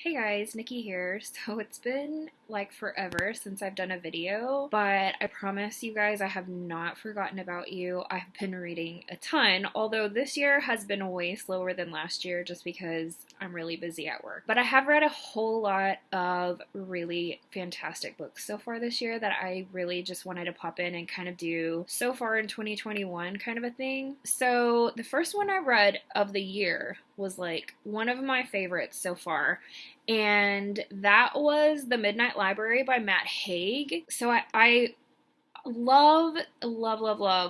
Hey guys, Nikki here. So it's been like forever since I've done a video, but I promise you guys I have not forgotten about you. I've been reading a ton, although this year has been way slower than last year just because I'm really busy at work. But I have read a whole lot of really fantastic books so far this year that I really just wanted to pop in and kind of do so far in 2021 kind of a thing. So the first one I read of the year was like one of my favorites so far, and that was The Midnight Library by Matt Haig. So I love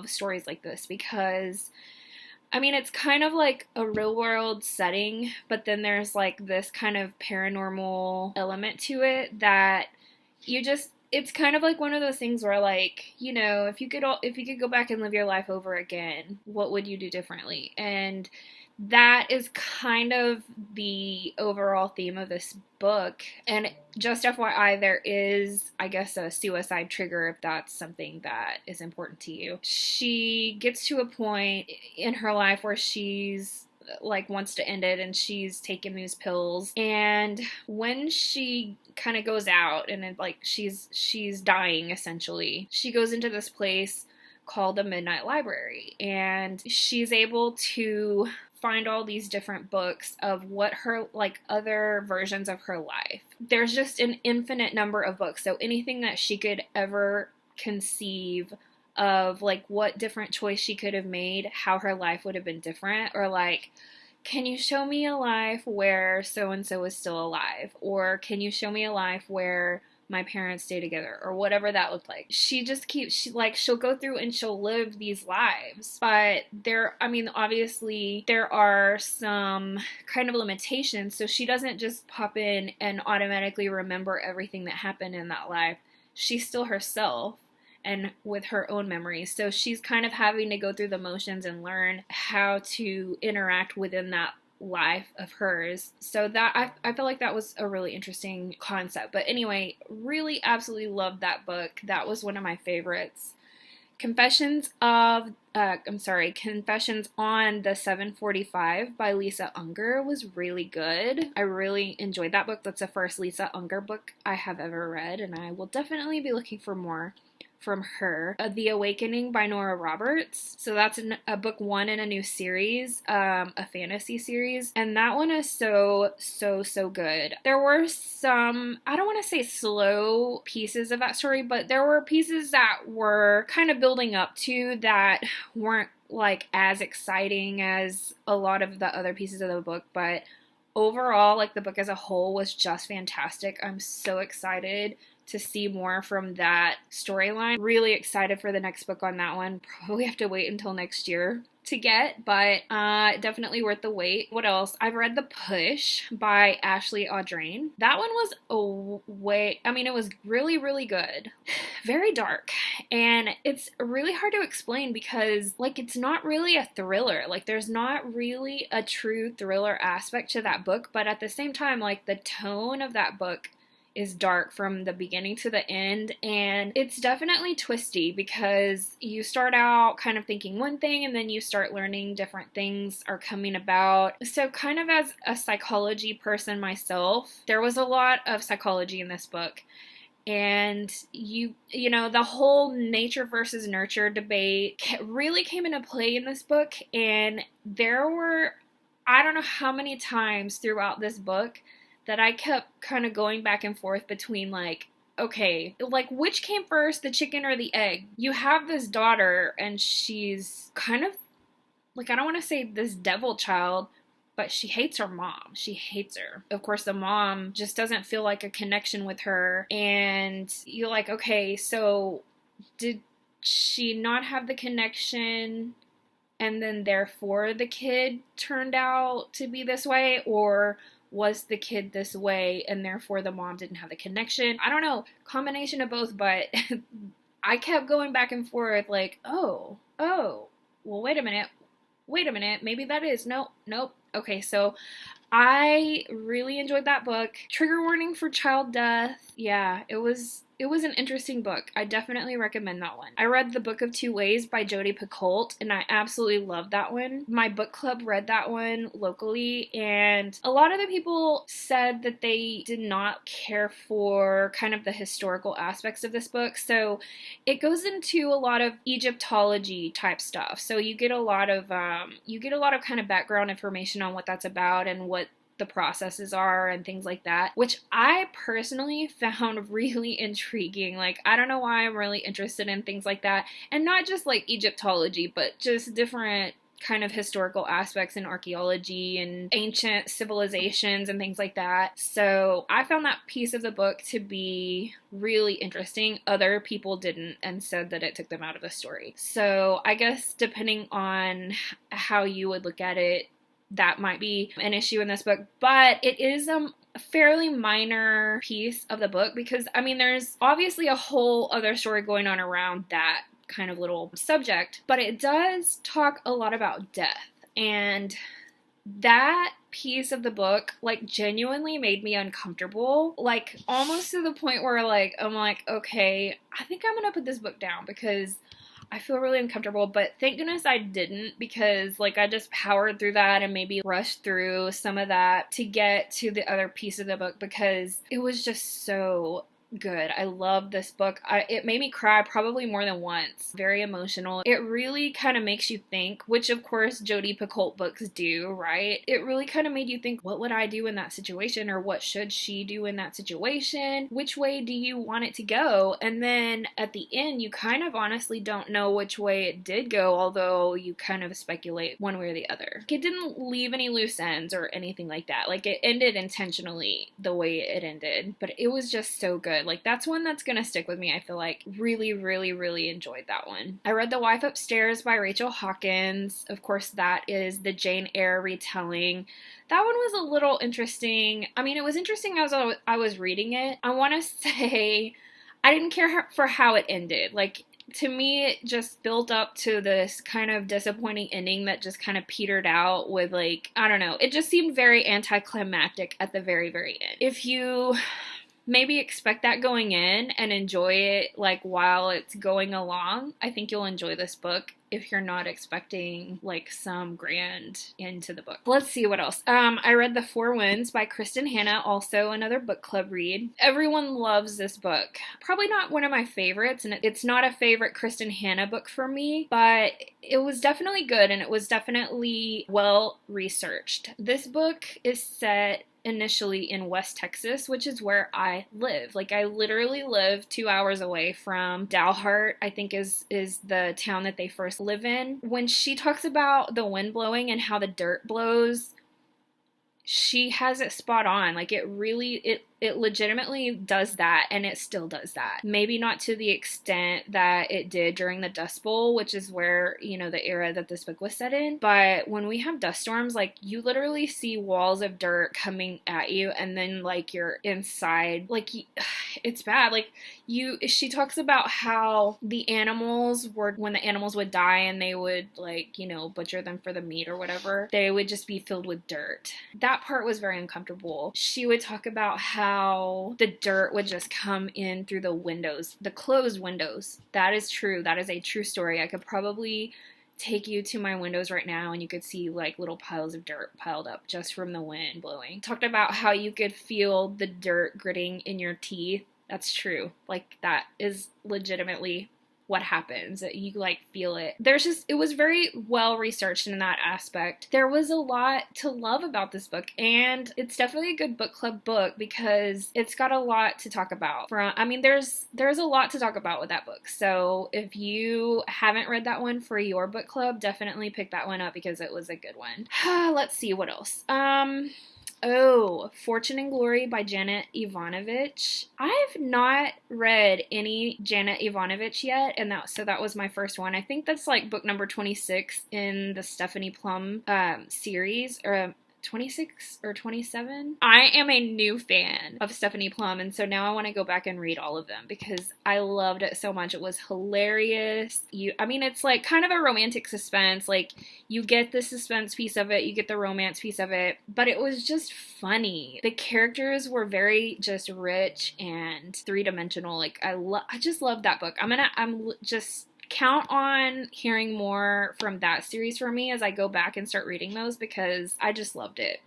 stories like this because I mean, it's kind of like a real world setting, but then there's like this kind of paranormal element to it that you just it's kind of like one of those things where like, if you could go back and live your life over again, what would you do differently? And that is kind of the overall theme of this book. And just FYI, there is, I guess, a suicide trigger if that's something that is important to you. She gets to a point in her life where she's like wants to end it and she's taking these pills, and when she kind of goes out and like she's dying essentially, she goes into this place called the Midnight Library, and she's able to find all these different books of what her like other versions of her life. There's just an infinite number of books, so anything that she could ever conceive of, like what different choice she could have made, how her life would have been different, or like, can you show me a life where so and so is still alive, or can you show me a life where my parents stay together, or whatever that looked like. She just keeps, she'll go through and she'll live these lives. But obviously there are some kind of limitations, so she doesn't just pop in and automatically remember everything that happened in that life. She's still herself and with her own memories. So she's kind of having to go through the motions and learn how to interact within that life of hers. So that I feel like that was a really interesting concept. But anyway, really absolutely loved that book. That was one of my favorites. Confessions on the 745 by Lisa Unger was really good. I really enjoyed that book. That's the first Lisa Unger book I have ever read, and I will definitely be looking for more from her. The Awakening by Nora Roberts. So that's a book one in a new series, a fantasy series, and that one is so good. There were some, I don't want to say slow pieces of that story, but there were pieces that were kind of building up to that weren't like as exciting as a lot of the other pieces of the book, but overall, like the book as a whole was just fantastic. I'm so excited to see more from that storyline. Really excited for the next book on that one. Probably have to wait until next year to get, but definitely worth the wait. What else? I've read The Push by Ashley Audrain. That one was it was really good. Very dark, and it's really hard to explain because like it's not really a thriller. Like there's not really a true thriller aspect to that book, but at the same time, like the tone of that book is dark from the beginning to the end, and it's definitely twisty because you start out kind of thinking one thing and then you start learning different things are coming about. So kind of as a psychology person myself, there was a lot of psychology in this book, and you know the whole nature versus nurture debate really came into play in this book, and there were, I don't know how many times throughout this book that I kept kind of going back and forth between like, okay, like which came first, the chicken or the egg? You have this daughter and she's kind of like, I don't want to say this devil child, but she hates her mom. She hates her. Of course, the mom just doesn't feel like a connection with her, and you're like, okay, so did she not have the connection and then therefore the kid turned out to be this way, or was the kid this way and therefore the mom didn't have the connection? I don't know, combination of both, but I kept going back and forth like, oh, well, wait a minute, maybe that is, nope. Okay, so I really enjoyed that book. Trigger warning for child death. Yeah, it was it was an interesting book. I definitely recommend that one. I read The Book of Two Ways by Jodi Picoult, and I absolutely loved that one. My book club read that one locally, and a lot of the people said that they did not care for kind of the historical aspects of this book. So it goes into a lot of Egyptology type stuff. So you get a lot of kind of background information on what that's about and what the processes are and things like that, which I personally found really intriguing. Like, I don't know why I'm really interested in things like that, and not just like Egyptology, but just different kind of historical aspects in archaeology and ancient civilizations and things like that. So I found that piece of the book to be really interesting. Other people didn't and said that it took them out of the story. So I guess depending on how you would look at it, that might be an issue in this book, but it is a fairly minor piece of the book because, I mean, there's obviously a whole other story going on around that kind of little subject, but it does talk a lot about death, and that piece of the book, like, genuinely made me uncomfortable, like, almost to the point where, like, I'm like, okay, I think I'm gonna put this book down because I feel really uncomfortable, but thank goodness I didn't, because like I just powered through that and maybe rushed through some of that to get to the other piece of the book because it was just so good. I love this book. It made me cry probably more than once. Very emotional. It really kind of makes you think, which of course Jodi Picoult books do, right? It really kind of made you think, what would I do in that situation, or what should she do in that situation? Which way do you want it to go? And then at the end, you kind of honestly don't know which way it did go, although you kind of speculate one way or the other. It didn't leave any loose ends or anything like that. Like, it ended intentionally the way it ended, but it was just so good. Like, that's one that's gonna stick with me. I feel like really, really, really enjoyed that one. I read The Wife Upstairs by Rachel Hawkins. Of course, that is the Jane Eyre retelling. That one was a little interesting. I mean, it was interesting as I was reading it. I want to say I didn't care for how it ended. Like, to me, it just built up to this kind of disappointing ending that just kind of petered out with, like, I don't know. It just seemed very anticlimactic at the very, very end. If you maybe expect that going in and enjoy it like while it's going along, I think you'll enjoy this book if you're not expecting like some grand end to the book. Let's see what else. I read The Four Winds by Kristen Hanna, also another book club read. Everyone loves this book. Probably not one of my favorites, and it's not a favorite Kristen Hanna book for me, but it was definitely good and it was definitely well researched. This book is set initially in West Texas, which is where I live. Like, I literally live 2 hours away from Dalhart, I think is the town that they first live in. When she talks about the wind blowing and how the dirt blows, she has it spot on. Like, it legitimately does that, and it still does that. Maybe not to the extent that it did during the Dust Bowl, which is where, you know, the era that this book was set in. But when we have dust storms, like, you literally see walls of dirt coming at you, and then, like, you're inside. Like, it's bad. Like, she talks about how the animals were, when the animals would die and they would, like, you know, butcher them for the meat or whatever, they would just be filled with dirt. That part was very uncomfortable. She would talk about how the dirt would just come in through the windows, the closed windows. That is true. That is a true story. I could probably take you to my windows right now and you could see like little piles of dirt piled up just from the wind blowing. Talked about how you could feel the dirt gritting in your teeth. That's true. Like, that is legitimately what happens. You like feel it. It was very well researched in that aspect. There was a lot to love about this book, and it's definitely a good book club book because it's got a lot to talk about. There's a lot to talk about with that book. So if you haven't read that one for your book club, definitely pick that one up because it was a good one. Let's see what else. Fortune and Glory by Janet Ivanovich. I've not read any Janet Ivanovich yet, and that was my first one. I think that's like book number 26 in the Stephanie Plum series, or 26 or 27. I am a new fan of Stephanie Plum, and so now I want to go back and read all of them because I loved it so much. It was hilarious. I mean, it's like kind of a romantic suspense. Like, you get the suspense piece of it, you get the romance piece of it, but it was just funny. The characters were very just rich and three-dimensional. Like, I just love that book. I'm just count on hearing more from that series for me as I go back and start reading those because I just loved it.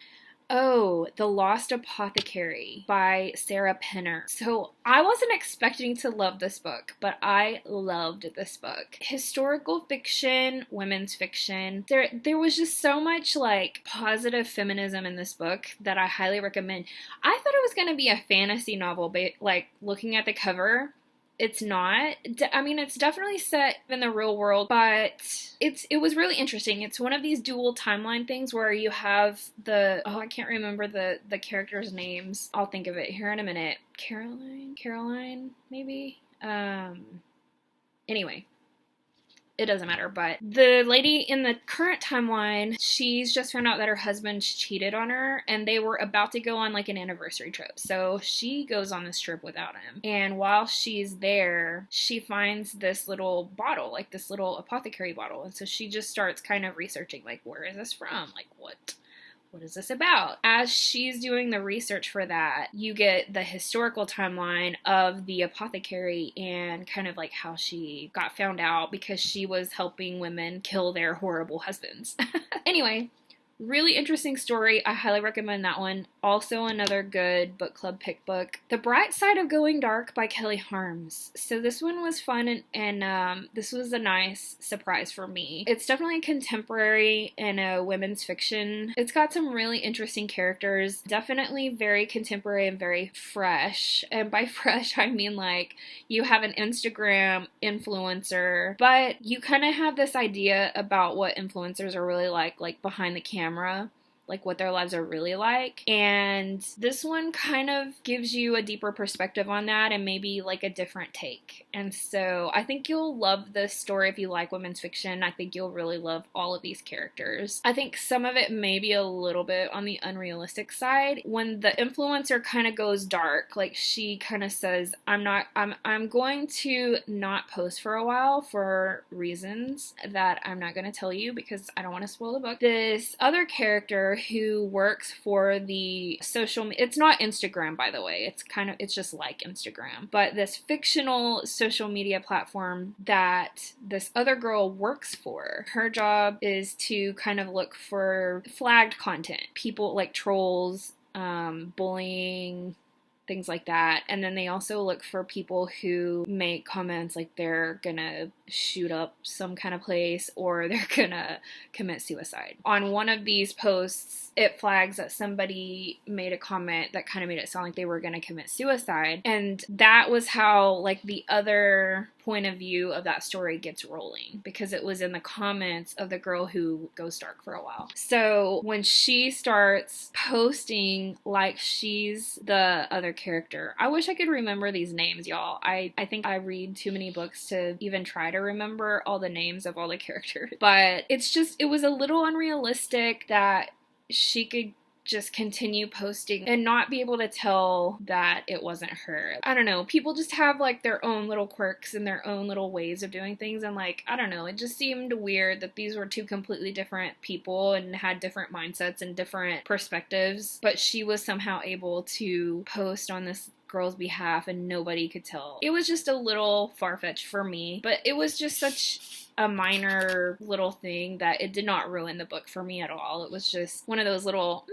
Oh, The Lost Apothecary by Sarah Penner. So I wasn't expecting to love this book, but I loved this book. Historical fiction, women's fiction. There was just so much like positive feminism in this book that I highly recommend. I thought it was going to be a fantasy novel, but like looking at the cover, it's not. I mean, it's definitely set in the real world, but it was really interesting. It's one of these dual timeline things where you have I can't remember the characters' names. I'll think of it here in a minute. Caroline, maybe? Anyway. It doesn't matter, but the lady in the current timeline, she's just found out that her husband cheated on her, and they were about to go on like an anniversary trip. So she goes on this trip without him. And while she's there, she finds this little bottle, like this little apothecary bottle. And so she just starts kind of researching, like, where is this from? Like, what is this about? As she's doing the research for that, you get the historical timeline of the apothecary and kind of like how she got found out because she was helping women kill their horrible husbands. Anyway, really interesting story. I highly recommend that one. Also another good book club pick book. The Bright Side of Going Dark by Kelly Harms. So this one was fun and this was a nice surprise for me. It's definitely contemporary and a women's fiction. It's got some really interesting characters. Definitely very contemporary and very fresh. And by fresh, I mean like you have an Instagram influencer, but you kind of have this idea about what influencers are really like behind the camera. Like what their lives are really like. And this one kind of gives you a deeper perspective on that and maybe like a different take. And so I think you'll love this story if you like women's fiction. I think you'll really love all of these characters. I think some of it may be a little bit on the unrealistic side. When the influencer kind of goes dark, like she kind of says, I'm going to not post for a while for reasons that I'm not going to tell you because I don't want to spoil the book. This other character who works for the it's not Instagram, by the way. It's just like Instagram. But this fictional social media platform that this other girl works for, her job is to kind of look for flagged content. People like trolls, bullying, things like that. And then they also look for people who make comments like they're gonna shoot up some kind of place or they're gonna commit suicide. On one of these posts, it flags that somebody made a comment that kind of made it sound like they were gonna commit suicide. And that was how like the other point of view of that story gets rolling because it was in the comments of the girl who goes dark for a while. So when she starts posting like she's the other character, I wish I could remember these names, y'all. I think I read too many books to even try to remember all the names of all the characters. But it was a little unrealistic that she could just continue posting and not be able to tell that it wasn't her. I don't know. People just have like their own little quirks and their own little ways of doing things. And like, I don't know. It just seemed weird that these were two completely different people and had different mindsets and different perspectives. But she was somehow able to post on this girl's behalf and nobody could tell. It was just a little far-fetched for me, but it was just such a minor little thing that it did not ruin the book for me at all. It was just one of those little,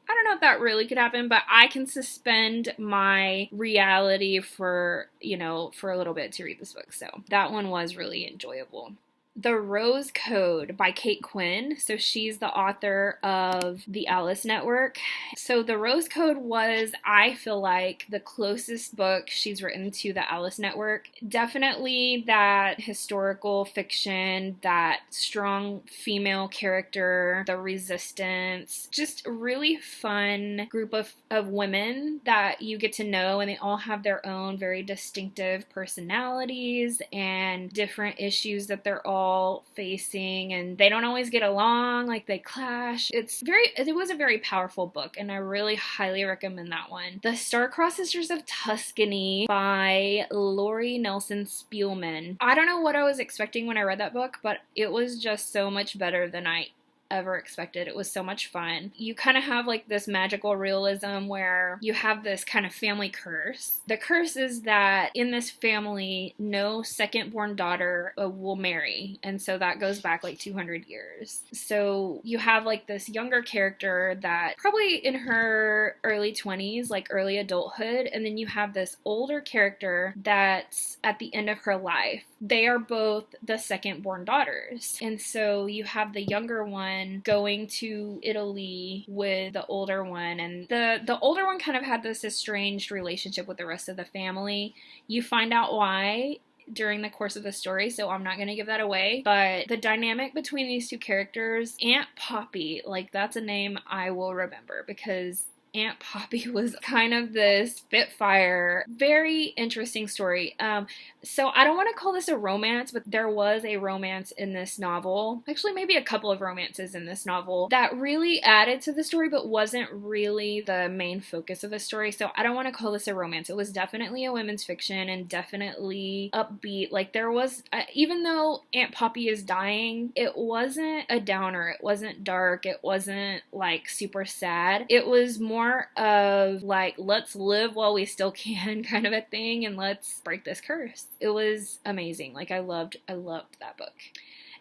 I don't know if that really could happen, but I can suspend my reality for a little bit to read this book. So that one was really enjoyable. The Rose Code by Kate Quinn. So she's the author of The Alice Network. So The Rose Code was, I feel like, the closest book she's written to The Alice Network. Definitely that historical fiction, that strong female character, the resistance, just a really fun group of women that you get to know, and they all have their own very distinctive personalities and different issues that they're all all facing, and they don't always get along, like they clash. It was a very powerful book, and I really highly recommend that one. The Star-Crossed Sisters of Tuscany by Lori Nelson Spielman. I don't know what I was expecting when I read that book, but it was just so much better than I ever expected. It was so much fun. You kind of have like this magical realism where you have this kind of family curse. The curse is that in this family, no second born daughter will marry. And so that goes back like 200 years. So you have like this younger character that probably in her early 20s, like early adulthood. And then you have this older character that's at the end of her life. They are both the second born daughters. And so you have the younger one going to Italy with the older one, and the older one kind of had this estranged relationship with the rest of the family. You find out why during the course of the story, so I'm not going to give that away, but the dynamic between these two characters, Aunt Poppy, like that's a name I will remember because Aunt Poppy was kind of this spitfire. Very interesting story. So I don't want to call this a romance, but there was a romance in this novel. Actually, maybe a couple of romances in this novel that really added to the story, but wasn't really the main focus of the story. So I don't want to call this a romance. It was definitely a women's fiction and definitely upbeat. Like there was, even though Aunt Poppy is dying, it wasn't a downer. It wasn't dark. It wasn't like super sad. It was more of like, let's live while we still can kind of a thing, and let's break this curse. It was amazing. Like I loved that book.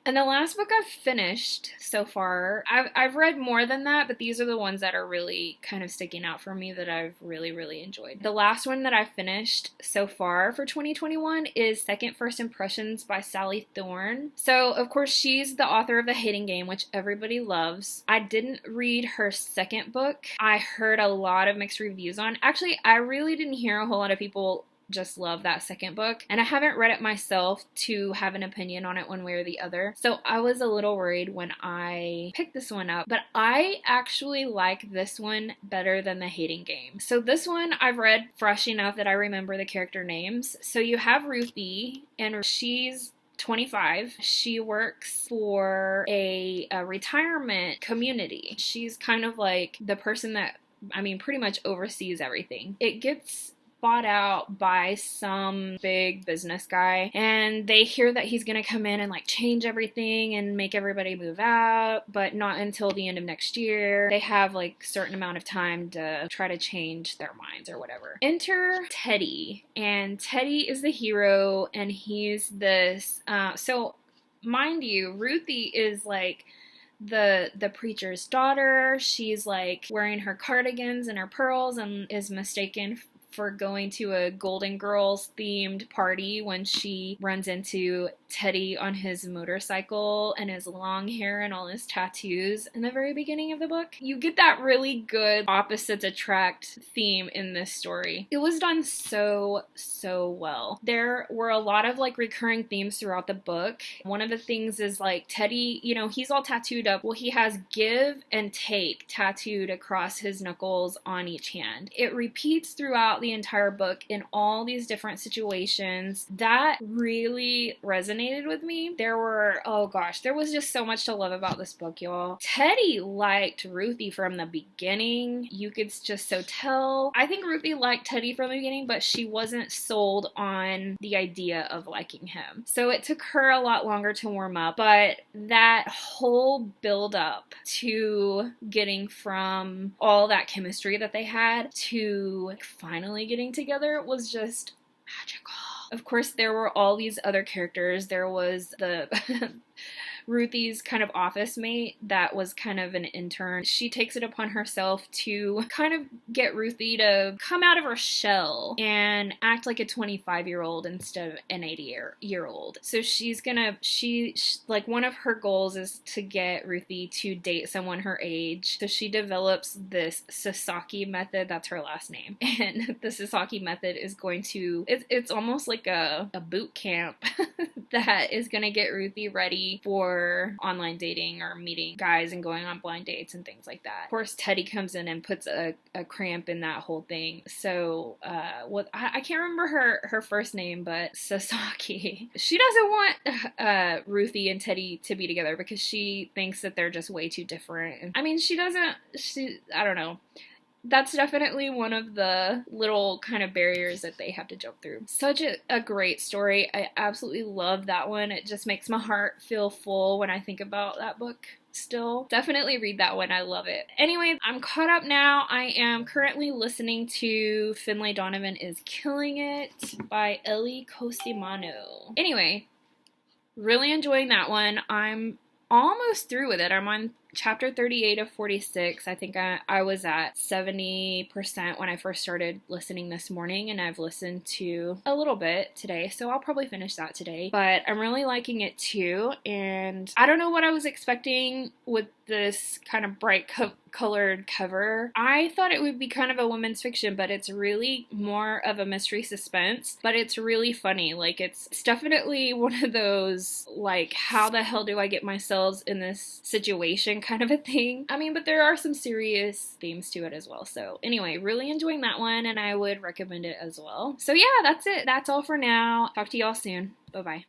And the last book I've finished so far, I've read more than that, but these are the ones that are really kind of sticking out for me that I've really, really enjoyed. The last one that I finished so far for 2021 is Second First Impressions by Sally Thorne. So, of course, she's the author of The Hating Game, which everybody loves. I didn't read her second book. I heard a lot of mixed reviews on. Actually, I really didn't hear a whole lot of people just love that second book, and I haven't read it myself to have an opinion on it one way or the other, so I was a little worried when I picked this one up, but I actually like this one better than The Hating Game. So this one I've read fresh enough that I remember the character names. So you have Ruthie, and she's 25. She works for a retirement community. She's kind of like the person that, pretty much oversees everything. It gets bought out by some big business guy, and they hear that he's gonna come in and like change everything and make everybody move out, but not until the end of next year. They have like a certain amount of time to try to change their minds or whatever. Enter Teddy, and Teddy is the hero, and he's this so mind you, Ruthie is like the preacher's daughter. She's like wearing her cardigans and her pearls and is mistaken for going to a Golden Girls themed party when she runs into Teddy on his motorcycle and his long hair and all his tattoos in the very beginning of the book. You get that really good opposites attract theme in this story. It was done so well. There were a lot of like recurring themes throughout the book. One of the things is like Teddy, he's all tattooed up. Well, he has give and take tattooed across his knuckles on each hand. It repeats throughout the entire book in all these different situations. That really resonated with me. There was just so much to love about this book, y'all. Teddy liked Ruthie from the beginning. You could just so tell. I think Ruthie liked Teddy from the beginning, but she wasn't sold on the idea of liking him. So it took her a lot longer to warm up, but that whole build up to getting from all that chemistry that they had to finally getting together was just magical. Of course, there were all these other characters. There was the Ruthie's kind of office mate that was kind of an intern. She takes it upon herself to kind of get Ruthie to come out of her shell and act like a 25-year-old instead of an 80-year-old. So like one of her goals is to get Ruthie to date someone her age. So she develops this Sasaki method, that's her last name. And the Sasaki method is going to, it's almost like a boot camp that is going to get Ruthie ready for for online dating or meeting guys and going on blind dates and things like that. Of course, Teddy comes in and puts a cramp in that whole thing. So, I can't remember her first name, but Sasaki. She doesn't want Ruthie and Teddy to be together because she thinks that they're just way too different. I mean, I don't know. That's definitely one of the little kind of barriers that they have to jump through. Such a great story. I absolutely love that one. It just makes my heart feel full when I think about that book. Still, definitely read that one. I love it. Anyway, I'm caught up now. I am currently listening to Finlay Donovan is Killing It by Ellie Cosimano. Anyway, really enjoying that one. I'm almost through with it. I'm on chapter 38 of 46. I think I was at 70% when I first started listening this morning, and I've listened to a little bit today, so I'll probably finish that today. But I'm really liking it too, and I don't know what I was expecting with this kind of bright colored cover. I thought it would be kind of a women's fiction, but it's really more of a mystery suspense, but it's really funny. Like, it's definitely one of those, like, how the hell do I get myself in this situation kind of a thing. I mean, but there are some serious themes to it as well. So anyway, really enjoying that one, and I would recommend it as well. So yeah, that's it. That's all for now. Talk to y'all soon. Bye-bye.